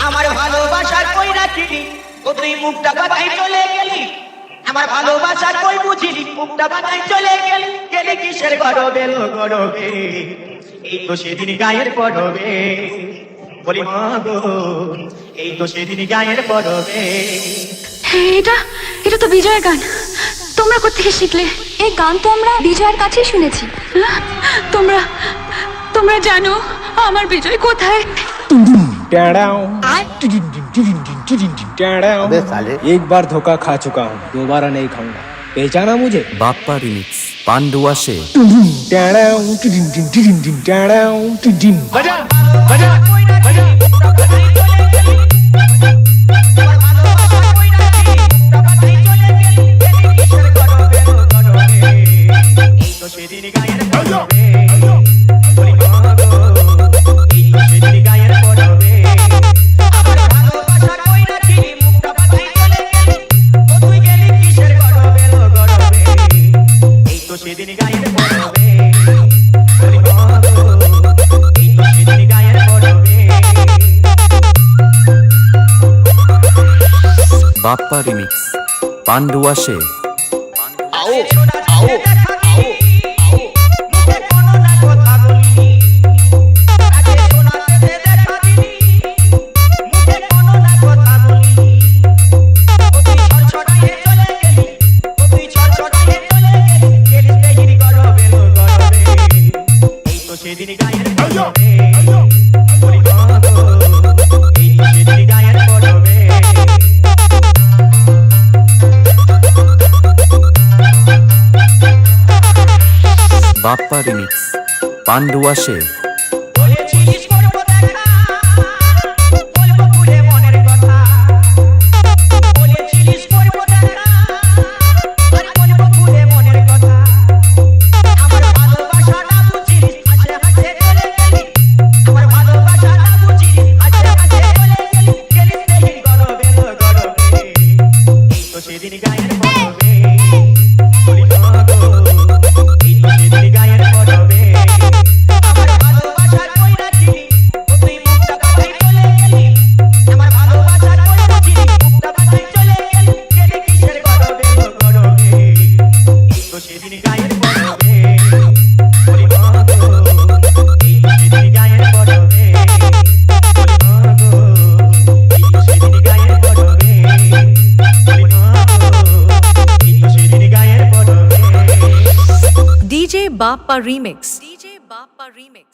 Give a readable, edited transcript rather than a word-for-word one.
আমার ভালোবাসার কই রাখিলি ও তুই মুখটা বাঁধাই চলে গেলি আমার ভালোবাসার কই বুঝিলি মুখটা বাঁধাই চলে গেলি গেলি কিসের গরবে লো গরবে এই তো সেদিন গায়ের পরবে বলি মা গো এই তো সেদিন গায়ের পরবে এটা এটা তো বিজয়ের গান। তোমরা কোত্থেকে শিখলে? এই গান তো আমরা বিজয়ের কাছেই শুনেছি। তোমরা তোমরা জানো আমার বিজয় কোথায়? एक बार धोखा खा चुका हूँ, दोबारा नहीं खाऊंगा। पहचाना मुझे? बाप्पा रिमिक्स पांडुआ से बजा बजा बजा সেদিন গায়ের পরবে বলি মা গো এই তো সেদিন গায়ের পরবে আমার ভালোবাসা কই রাখিলি মুখটা বাঁধাই চলে গেলি ও তুই গেলি কিসের গরবে লো গরবে এই তো সেদিন গায়ের পরবে বলি মা গো এই তো সেদিন গায়ের পরবে बाप्पा रिमिक्स पांडुआ से आओ आओ মুখে কোনো না কথা বলিনি আগে শোনাতে দেখা দিনি মুখে কোনো না কথা বলিনি ও তুই ছড়ছড়াইয়ে চলে গেলি ও তুই ছড়ছড়াইয়ে চলে গেলি গেলি দেহির গরবে লো গরবে এই তো সেদিন গায়ের পরবে বলি মা গো এই তো সেদিন গায়ের পরবে बाप्पा रिमिक्स पांडुआ से বলেছিলিস করবো দেখা বলবো খুলে মনের কথা বলেছিলিস করবো দেখা আর বলবো খুলে মনের কথা আমার ভালোবাসা না বুঝিলিস হাসে হাসে চলে গেলি আমার ভালোবাসা না বুঝিলিস হাসে হাসে চলে গেলি গেলি দেহির গরবে লো গরবে এই তো সেদিন গায়ের পরবে বলি মা গো এই তো সেদিন গায়ের পরবে আমার ভালোবাসার কই রাখিলি ও তুই মুখটা বাঁধাই চলে গেলি আমার ভালোবাসার কই বুঝিলি মুখটা বাঁধাই চলে গেলি গেলি কিসের গরবে লো গরবে এই তো সেদিন গায়ের পরবে বলি মা গো এই তো সেদিন গায়ের পরবে বলি মা গো এই তো সেদিন গায়ের পরবে বলি মা গো এই তো সেদিন গায়ের পরবে DJ Bappa Remix. DJ Bappa Remix.